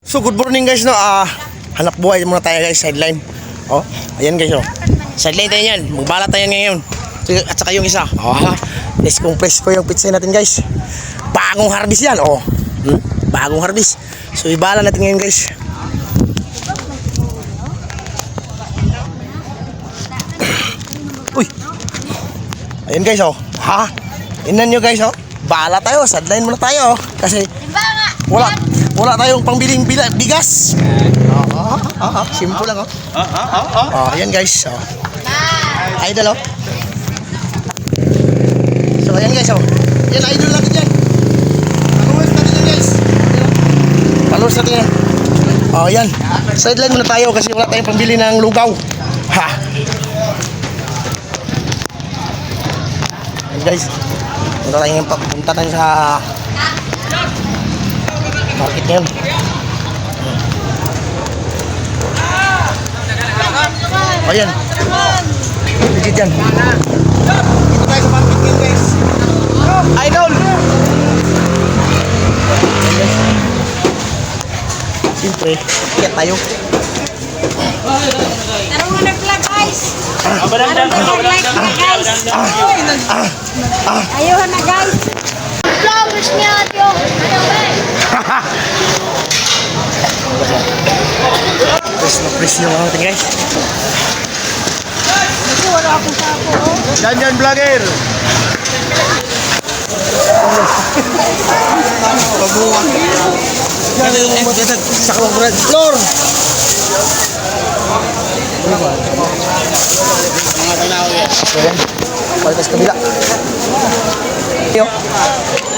So good morning guys no. Hanap buhay muna tayo guys, sideline. Oh, ayan guys oh. Sideline tayo yan. Magbala tayo ngayon. At saka yung isa. Oh, press ko yung pizza natin guys. Bagong harvest yan oh. Bagong harvest. So ibala natin ngayon guys. Uy. Ayan guys oh. Ha? Inan nyo guys oh. Bala tayo, sideline muna tayo kasi wala tayong pangbiling bigas. Simple lang oh. Ayan guys. Oh. Idol oh. So ayan guys oh. Yan idol natin yan. Followers natin yan guys. Followers natin yan. Oh ayan. Sideline muna tayo kasi wala tayong pambili ng lugaw. Ha. Ayan guys. Punta tayo sa market ngayon. Ayan. Legit yan. Dito tayo sa market ngayon guys. Idol! Siyempre, kaya tayo. Tarong na nag-vlog guys. Tarong na nag-like na guys. Ayaw na guys. Vloggers niya ito. Press yung mga natin guys. Wala akong sapo. Yan vlogger. Pabuwang. Yan yung matitag sa kawang bread floor. Mga tanaw yan. Palitas kabila.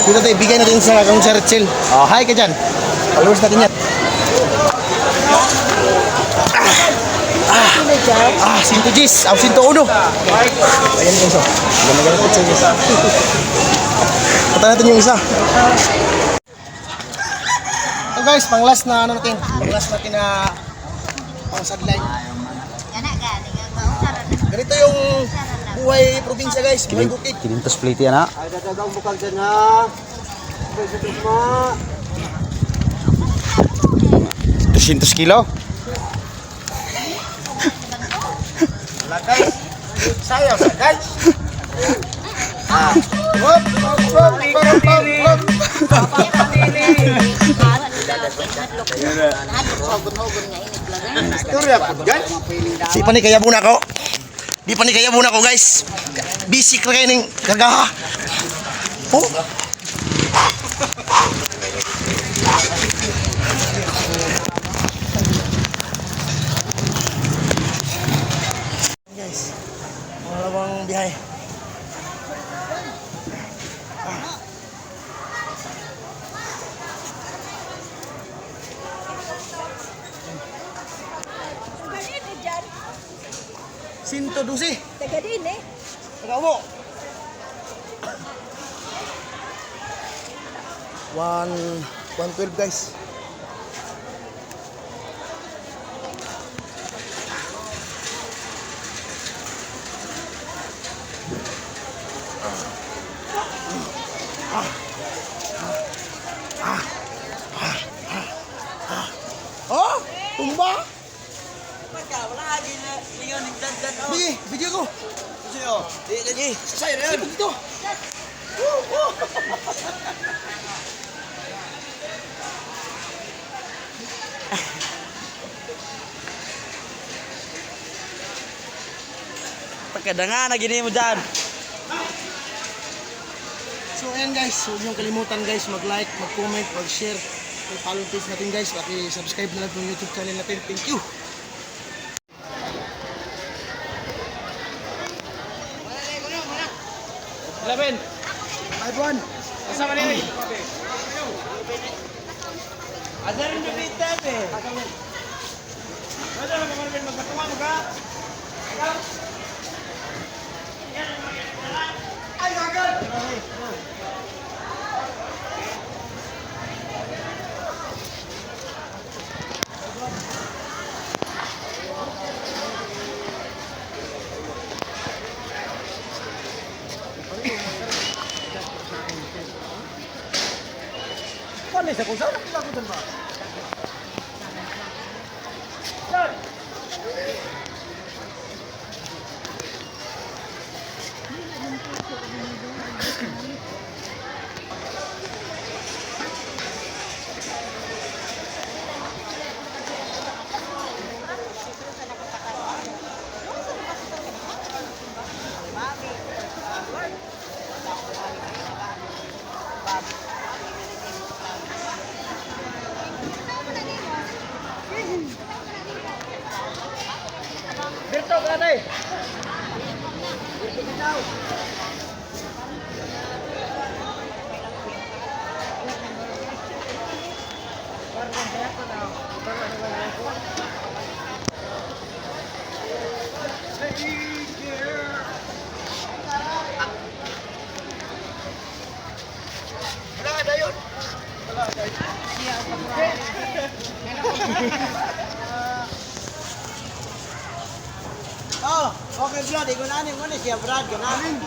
Dito tayo, bigay natin sa kang Sir Rachel. Oh, hi ka dyan. Followers natin yan. Sinto Gis. Sinto Uno. Ayan guys oh. Ganda-ganda po sa Gis. Punta natin yung isa. So guys, pang last na ano natin. Pang last natin na pang sideline. Ganito yung buhay probinsya guys. Buhay bukid. Kilintos plate yan ha. Ay, dadagang bukal dyan ha. 200 kilo. Wala guys. Sayaw sa guys. Wop, wop, wop, wop. Di pa ni kaya muna ko. Di pa ni kaya muna ko guys. Busy ka kayo ng kagaha. Oh. Guys, malawang biyahe. Sinto dusi. Taga din eh. Ikaw mo. 112 guys. Oh, tumba. Bigi, video ko. Sige, saya na yan. Dito. Pagkadanga na gini mo dyan. So ayan guys, huwag niyong kalimutan guys mag-like, mag-comment, mag-share. Follow page natin guys, paki-subscribe na lang yung YouTube channel natin. Thank you. Laben. 5-1. Asa man ini? Asa rin yung bita eh. Wala na kamarin magkatuwa mo ka? Ay, gagad! Paano sa kung saan? Nakita ko dyan ba? Dito, brother. Wala ka dayon. Oh, okay Brad, igunanin mo na siya Brad, gananin.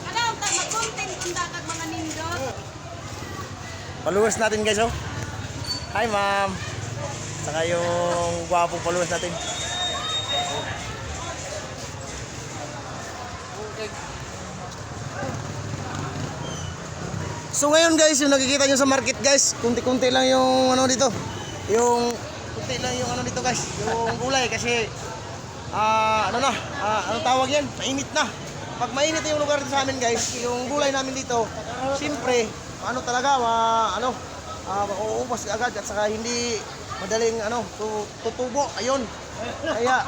Ano, mag-content kung dapat mga nindot. Followers natin guys, oh. Hi, ma'am. Saka yung gwapong followers natin. So ngayon guys, yung nakikita nyo sa market guys, kunti-kunti lang yung ano dito. Kunti lang yung ano dito guys, yung gulay kasi ano tawag yan? Mainit na. Pag mainit yung lugar dito sa amin guys, yung gulay namin dito, siyempre, mauubos agad at saka hindi madaling tutubo, ayun. Kaya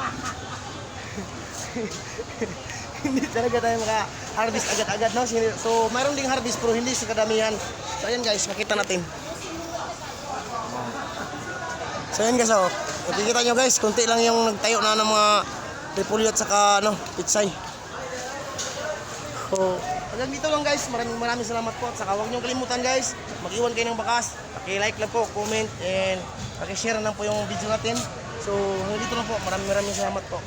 hindi talaga tayo maka-harvest agad-agad, no? So, mayroon ding harvest pero hindi sa kadamihan. So, ayan guys, makita natin. So, ayan guys, oh. Makikita nyo guys, kunti lang yung nagtayo na ng mga repolyo at saka, pitsay. So, hanggang dito lang guys. Maraming salamat po. At saka huwag nyo kalimutan guys, mag-iwan kayo ng bakas. Paki-like lang po, comment, and paki-share lang po yung video natin. So, hanggang dito lang po. Maraming salamat po.